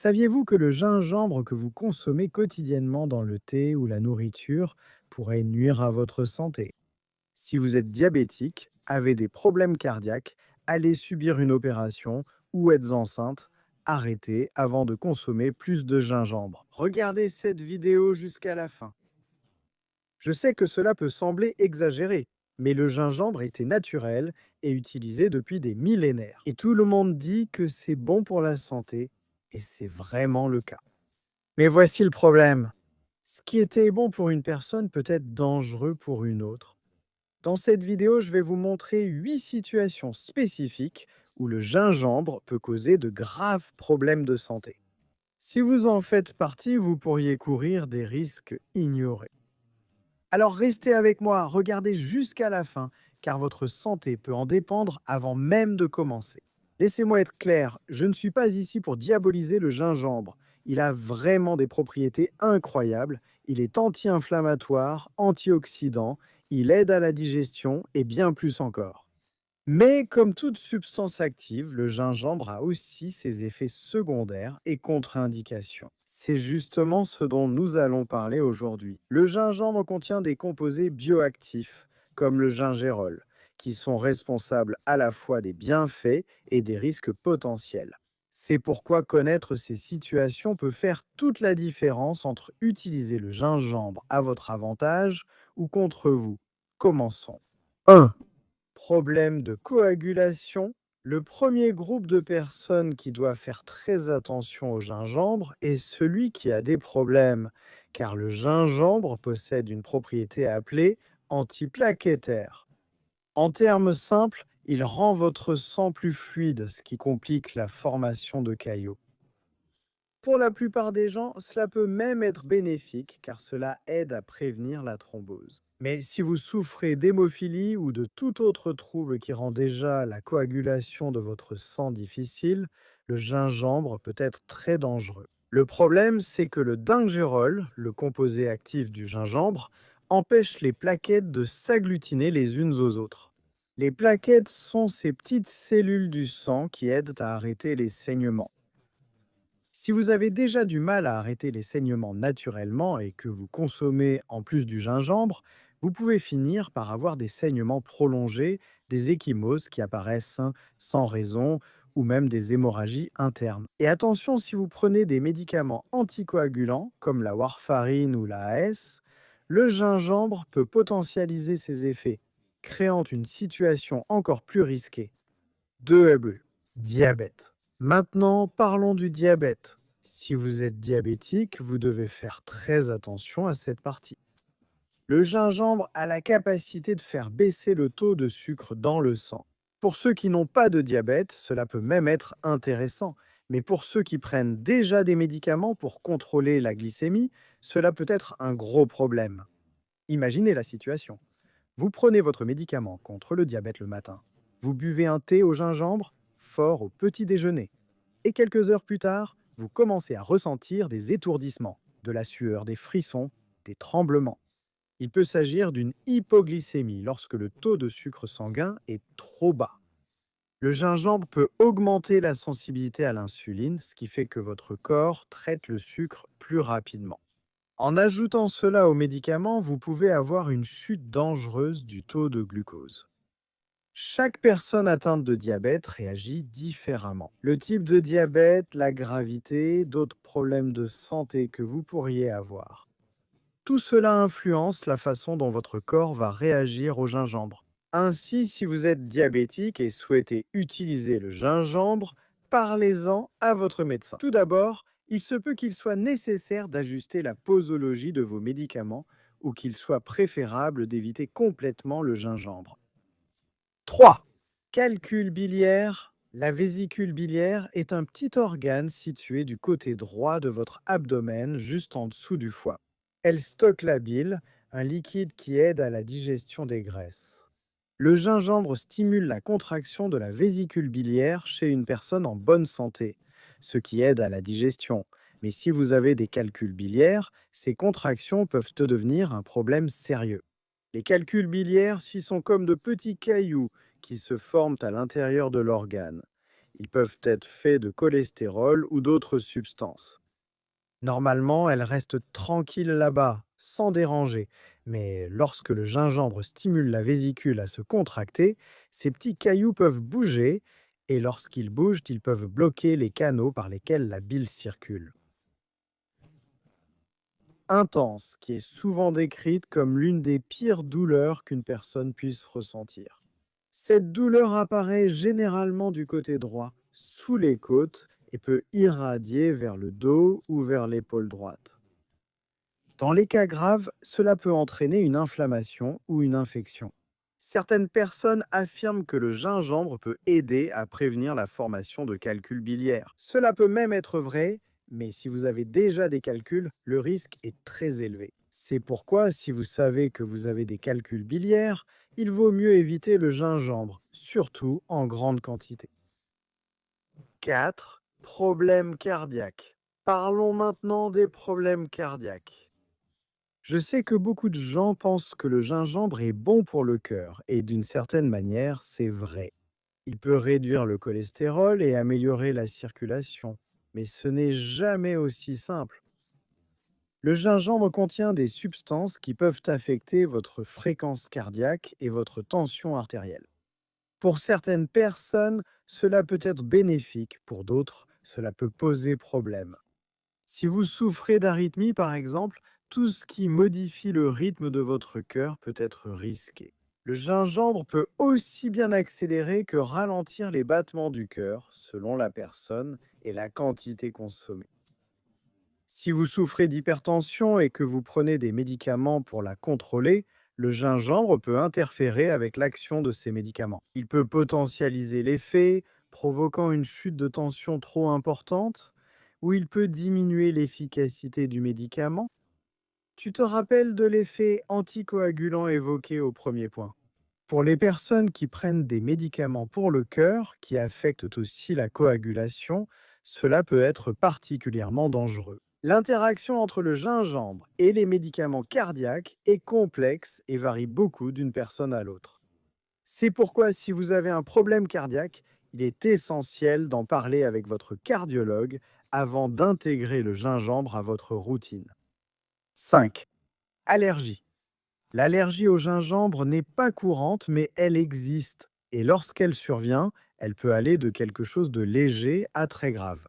Saviez-vous que le gingembre que vous consommez quotidiennement dans le thé ou la nourriture pourrait nuire à votre santé? Si vous êtes diabétique, avez des problèmes cardiaques, allez subir une opération ou êtes enceinte, arrêtez avant de consommer plus de gingembre. Regardez cette vidéo jusqu'à la fin. Je sais que cela peut sembler exagéré, mais le gingembre était naturel et utilisé depuis des millénaires. Et tout le monde dit que c'est bon pour la santé, et c'est vraiment le cas. Mais voici le problème. Ce qui était bon pour une personne peut être dangereux pour une autre. Dans cette vidéo, je vais vous montrer 8 situations spécifiques où le gingembre peut causer de graves problèmes de santé. Si vous en faites partie, vous pourriez courir des risques ignorés. Alors restez avec moi, regardez jusqu'à la fin, car votre santé peut en dépendre avant même de commencer. Laissez-moi être clair, je ne suis pas ici pour diaboliser le gingembre. Il a vraiment des propriétés incroyables. Il est anti-inflammatoire, antioxydant, il aide à la digestion et bien plus encore. Mais comme toute substance active, le gingembre a aussi ses effets secondaires et contre-indications. C'est justement ce dont nous allons parler aujourd'hui. Le gingembre contient des composés bioactifs, comme le gingérol, qui sont responsables à la fois des bienfaits et des risques potentiels. C'est pourquoi connaître ces situations peut faire toute la différence entre utiliser le gingembre à votre avantage ou contre vous. Commençons. 1. Problème de coagulation. Le premier groupe de personnes qui doit faire très attention au gingembre est celui qui a des problèmes, car le gingembre possède une propriété appelée antiplaquettaire. En termes simples, il rend votre sang plus fluide, ce qui complique la formation de caillots. Pour la plupart des gens, cela peut même être bénéfique car cela aide à prévenir la thrombose. Mais si vous souffrez d'hémophilie ou de tout autre trouble qui rend déjà la coagulation de votre sang difficile, le gingembre peut être très dangereux. Le problème, c'est que le dingérol, le composé actif du gingembre, empêche les plaquettes de s'agglutiner les unes aux autres. Les plaquettes sont ces petites cellules du sang qui aident à arrêter les saignements. Si vous avez déjà du mal à arrêter les saignements naturellement et que vous consommez en plus du gingembre, vous pouvez finir par avoir des saignements prolongés, des ecchymoses qui apparaissent sans raison ou même des hémorragies internes. Et attention, si vous prenez des médicaments anticoagulants comme la warfarine ou la AS, le gingembre peut potentialiser ces effets, créant une situation encore plus risquée. 2. Diabète. Maintenant, parlons du diabète. Si vous êtes diabétique, vous devez faire très attention à cette partie. Le gingembre a la capacité de faire baisser le taux de sucre dans le sang. Pour ceux qui n'ont pas de diabète, cela peut même être intéressant. Mais pour ceux qui prennent déjà des médicaments pour contrôler la glycémie, cela peut être un gros problème. Imaginez la situation. Vous prenez votre médicament contre le diabète le matin. Vous buvez un thé au gingembre, fort au petit déjeuner. Et quelques heures plus tard, vous commencez à ressentir des étourdissements, de la sueur, des frissons, des tremblements. Il peut s'agir d'une hypoglycémie lorsque le taux de sucre sanguin est trop bas. Le gingembre peut augmenter la sensibilité à l'insuline, ce qui fait que votre corps traite le sucre plus rapidement. En ajoutant cela aux médicaments, vous pouvez avoir une chute dangereuse du taux de glucose. Chaque personne atteinte de diabète réagit différemment. Le type de diabète, la gravité, d'autres problèmes de santé que vous pourriez avoir. Tout cela influence la façon dont votre corps va réagir au gingembre. Ainsi, si vous êtes diabétique et souhaitez utiliser le gingembre, parlez-en à votre médecin. Tout d'abord, il se peut qu'il soit nécessaire d'ajuster la posologie de vos médicaments ou qu'il soit préférable d'éviter complètement le gingembre. 3. Calcul biliaire. La vésicule biliaire est un petit organe situé du côté droit de votre abdomen, juste en dessous du foie. Elle stocke la bile, un liquide qui aide à la digestion des graisses. Le gingembre stimule la contraction de la vésicule biliaire chez une personne en bonne santé, ce qui aide à la digestion. Mais si vous avez des calculs biliaires, ces contractions peuvent devenir un problème sérieux. Les calculs biliaires s'y sont comme de petits cailloux qui se forment à l'intérieur de l'organe. Ils peuvent être faits de cholestérol ou d'autres substances. Normalement, elles restent tranquilles là-bas, sans déranger. Mais lorsque le gingembre stimule la vésicule à se contracter, ces petits cailloux peuvent bouger, et lorsqu'ils bougent, ils peuvent bloquer les canaux par lesquels la bile circule. Intense, qui est souvent décrite comme l'une des pires douleurs qu'une personne puisse ressentir. Cette douleur apparaît généralement du côté droit, sous les côtes, et peut irradier vers le dos ou vers l'épaule droite. Dans les cas graves, cela peut entraîner une inflammation ou une infection. Certaines personnes affirment que le gingembre peut aider à prévenir la formation de calculs biliaires. Cela peut même être vrai, mais si vous avez déjà des calculs, le risque est très élevé. C'est pourquoi, si vous savez que vous avez des calculs biliaires, il vaut mieux éviter le gingembre, surtout en grande quantité. 4. Problèmes cardiaques. Parlons maintenant des problèmes cardiaques. Je sais que beaucoup de gens pensent que le gingembre est bon pour le cœur, et d'une certaine manière, c'est vrai. Il peut réduire le cholestérol et améliorer la circulation, mais ce n'est jamais aussi simple. Le gingembre contient des substances qui peuvent affecter votre fréquence cardiaque et votre tension artérielle. Pour certaines personnes, cela peut être bénéfique, pour d'autres, cela peut poser problème. Si vous souffrez d'arythmie, par exemple, tout ce qui modifie le rythme de votre cœur peut être risqué. Le gingembre peut aussi bien accélérer que ralentir les battements du cœur, selon la personne et la quantité consommée. Si vous souffrez d'hypertension et que vous prenez des médicaments pour la contrôler, le gingembre peut interférer avec l'action de ces médicaments. Il peut potentialiser l'effet, provoquant une chute de tension trop importante, ou il peut diminuer l'efficacité du médicament. Tu te rappelles de l'effet anticoagulant évoqué au premier point. Pour les personnes qui prennent des médicaments pour le cœur, qui affectent aussi la coagulation, cela peut être particulièrement dangereux. L'interaction entre le gingembre et les médicaments cardiaques est complexe et varie beaucoup d'une personne à l'autre. C'est pourquoi si vous avez un problème cardiaque, il est essentiel d'en parler avec votre cardiologue avant d'intégrer le gingembre à votre routine. 5. Allergie. L'allergie au gingembre n'est pas courante, mais elle existe. Et lorsqu'elle survient, elle peut aller de quelque chose de léger à très grave.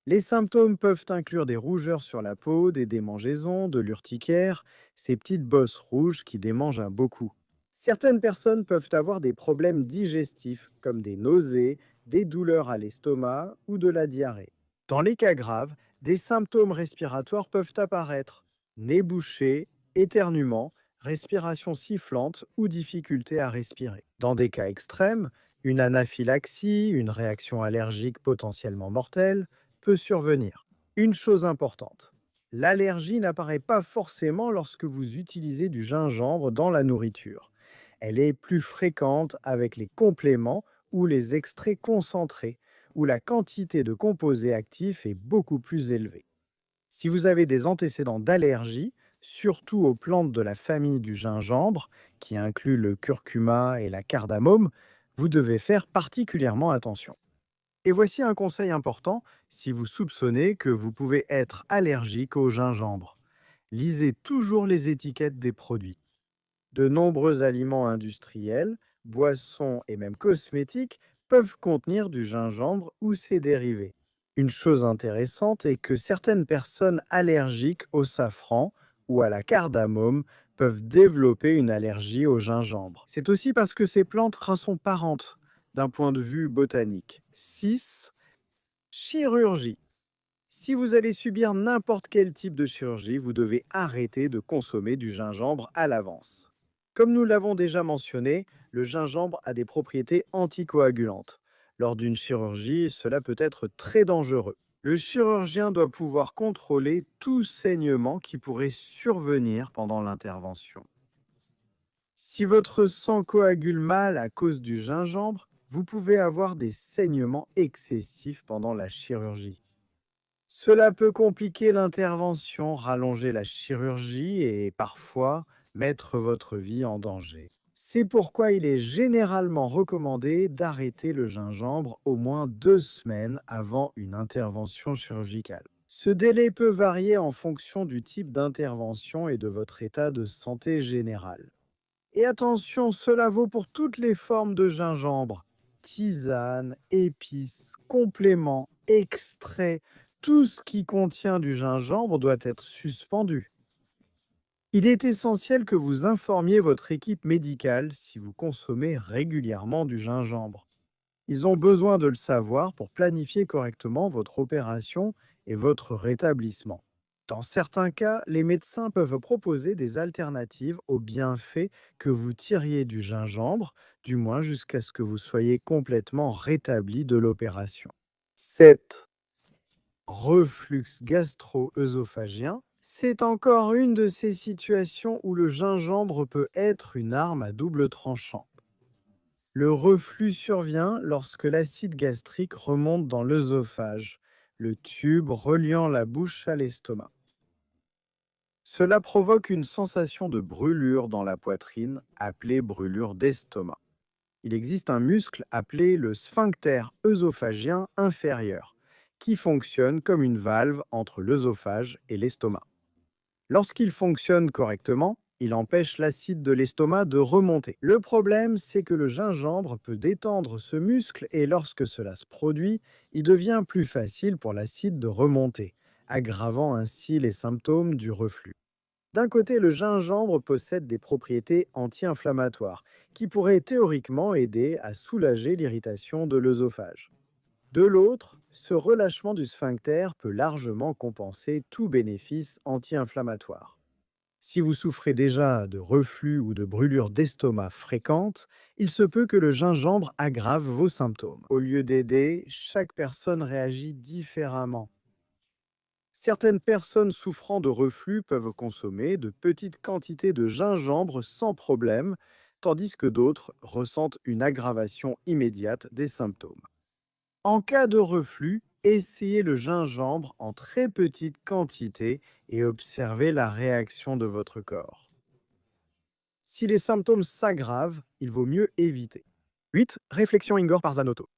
Les symptômes peuvent inclure des rougeurs sur la peau, des démangeaisons, de l'urticaire, ces petites bosses rouges qui démangent à beaucoup. Certaines personnes peuvent avoir des problèmes digestifs, comme des nausées, des douleurs à l'estomac ou de la diarrhée. Dans les cas graves, des symptômes respiratoires peuvent apparaître: nez bouché, éternuement, respiration sifflante ou difficulté à respirer. Dans des cas extrêmes, une anaphylaxie, une réaction allergique potentiellement mortelle, peut survenir. Une chose importante, l'allergie n'apparaît pas forcément lorsque vous utilisez du gingembre dans la nourriture. Elle est plus fréquente avec les compléments ou les extraits concentrés, où la quantité de composés actifs est beaucoup plus élevée. Si vous avez des antécédents d'allergie, surtout aux plantes de la famille du gingembre, qui incluent le curcuma et la cardamome, vous devez faire particulièrement attention. Et voici un conseil important si vous soupçonnez que vous pouvez être allergique au gingembre. Lisez toujours les étiquettes des produits. De nombreux aliments industriels, boissons et même cosmétiques peuvent contenir du gingembre ou ses dérivés. Une chose intéressante est que certaines personnes allergiques au safran ou à la cardamome peuvent développer une allergie au gingembre. C'est aussi parce que ces plantes sont parentes d'un point de vue botanique. 6. Chirurgie. Si vous allez subir n'importe quel type de chirurgie, vous devez arrêter de consommer du gingembre à l'avance. Comme nous l'avons déjà mentionné, le gingembre a des propriétés anticoagulantes. Lors d'une chirurgie, cela peut être très dangereux. Le chirurgien doit pouvoir contrôler tout saignement qui pourrait survenir pendant l'intervention. Si votre sang coagule mal à cause du gingembre, vous pouvez avoir des saignements excessifs pendant la chirurgie. Cela peut compliquer l'intervention, rallonger la chirurgie et parfois mettre votre vie en danger. C'est pourquoi il est généralement recommandé d'arrêter le gingembre au moins 2 semaines avant une intervention chirurgicale. Ce délai peut varier en fonction du type d'intervention et de votre état de santé général. Et attention, cela vaut pour toutes les formes de gingembre. Tisane, épices, compléments, extraits, tout ce qui contient du gingembre doit être suspendu. Il est essentiel que vous informiez votre équipe médicale si vous consommez régulièrement du gingembre. Ils ont besoin de le savoir pour planifier correctement votre opération et votre rétablissement. Dans certains cas, les médecins peuvent proposer des alternatives aux bienfaits que vous tiriez du gingembre, du moins jusqu'à ce que vous soyez complètement rétabli de l'opération. 7. Reflux gastro-œsophagien. C'est encore une de ces situations où le gingembre peut être une arme à double tranchant. Le reflux survient lorsque l'acide gastrique remonte dans l'œsophage, le tube reliant la bouche à l'estomac. Cela provoque une sensation de brûlure dans la poitrine, appelée brûlure d'estomac. Il existe un muscle appelé le sphincter œsophagien inférieur, qui fonctionne comme une valve entre l'œsophage et l'estomac. Lorsqu'il fonctionne correctement, il empêche l'acide de l'estomac de remonter. Le problème, c'est que le gingembre peut détendre ce muscle et lorsque cela se produit, il devient plus facile pour l'acide de remonter, aggravant ainsi les symptômes du reflux. D'un côté, le gingembre possède des propriétés anti-inflammatoires qui pourraient théoriquement aider à soulager l'irritation de l'œsophage. De l'autre, ce relâchement du sphincter peut largement compenser tout bénéfice anti-inflammatoire. Si vous souffrez déjà de reflux ou de brûlures d'estomac fréquentes, il se peut que le gingembre aggrave vos symptômes. Au lieu d'aider, chaque personne réagit différemment. Certaines personnes souffrant de reflux peuvent consommer de petites quantités de gingembre sans problème, tandis que d'autres ressentent une aggravation immédiate des symptômes. En cas de reflux, essayez le gingembre en très petite quantité et observez la réaction de votre corps. Si les symptômes s'aggravent, il vaut mieux éviter. 8. Réflexion Ingor Parzanotto.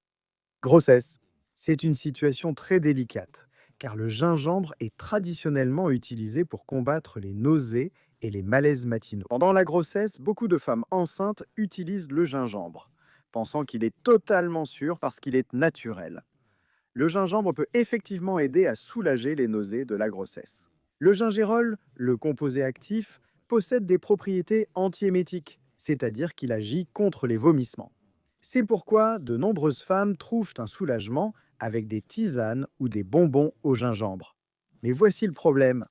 Grossesse. C'est une situation très délicate, car le gingembre est traditionnellement utilisé pour combattre les nausées et les malaises matinaux. Pendant la grossesse, beaucoup de femmes enceintes utilisent le gingembre, pensant qu'il est totalement sûr parce qu'il est naturel. Le gingembre peut effectivement aider à soulager les nausées de la grossesse. Le gingérol, le composé actif, possède des propriétés antiémétiques, c'est-à-dire qu'il agit contre les vomissements. C'est pourquoi de nombreuses femmes trouvent un soulagement avec des tisanes ou des bonbons au gingembre. Mais voici le problème.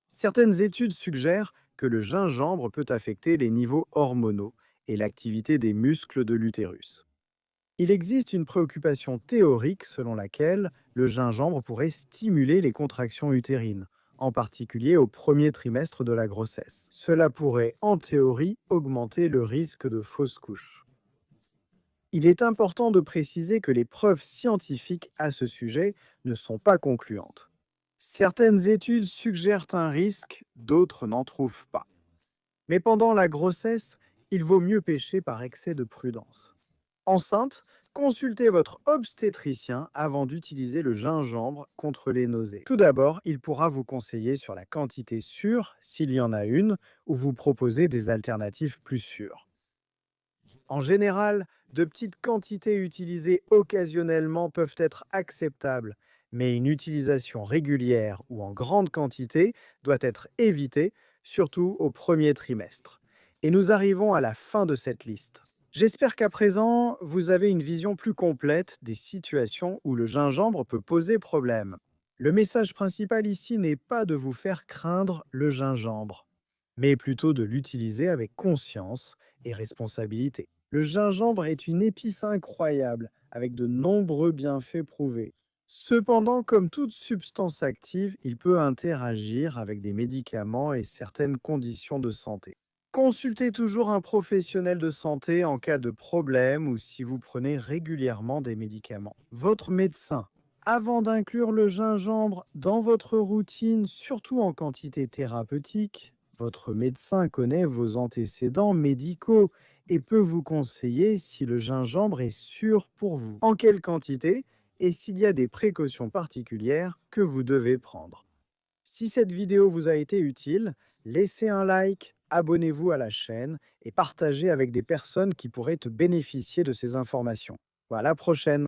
Certaines études suggèrent que le gingembre peut affecter les niveaux hormonaux et l'activité des muscles de l'utérus. Il existe une préoccupation théorique selon laquelle le gingembre pourrait stimuler les contractions utérines, en particulier au premier trimestre de la grossesse. Cela pourrait, en théorie, augmenter le risque de fausse couche. Il est important de préciser que les preuves scientifiques à ce sujet ne sont pas concluantes. Certaines études suggèrent un risque, d'autres n'en trouvent pas. Mais pendant la grossesse, il vaut mieux pécher par excès de prudence. Enceinte, consultez votre obstétricien avant d'utiliser le gingembre contre les nausées. Tout d'abord, il pourra vous conseiller sur la quantité sûre, s'il y en a une, ou vous proposer des alternatives plus sûres. En général, de petites quantités utilisées occasionnellement peuvent être acceptables, mais une utilisation régulière ou en grande quantité doit être évitée, surtout au premier trimestre. Et nous arrivons à la fin de cette liste. J'espère qu'à présent, vous avez une vision plus complète des situations où le gingembre peut poser problème. Le message principal ici n'est pas de vous faire craindre le gingembre, mais plutôt de l'utiliser avec conscience et responsabilité. Le gingembre est une épice incroyable, avec de nombreux bienfaits prouvés. Cependant, comme toute substance active, il peut interagir avec des médicaments et certaines conditions de santé. Consultez toujours un professionnel de santé en cas de problème ou si vous prenez régulièrement des médicaments. Votre médecin, avant d'inclure le gingembre dans votre routine, surtout en quantité thérapeutique, Votre médecin connaît vos antécédents médicaux et peut vous conseiller si le gingembre est sûr pour vous, en quelle quantité et s'il y a des précautions particulières que vous devez prendre. Si cette vidéo vous a été utile, laissez un like, abonnez-vous à la chaîne et partagez avec des personnes qui pourraient te bénéficier de ces informations. À la prochaine!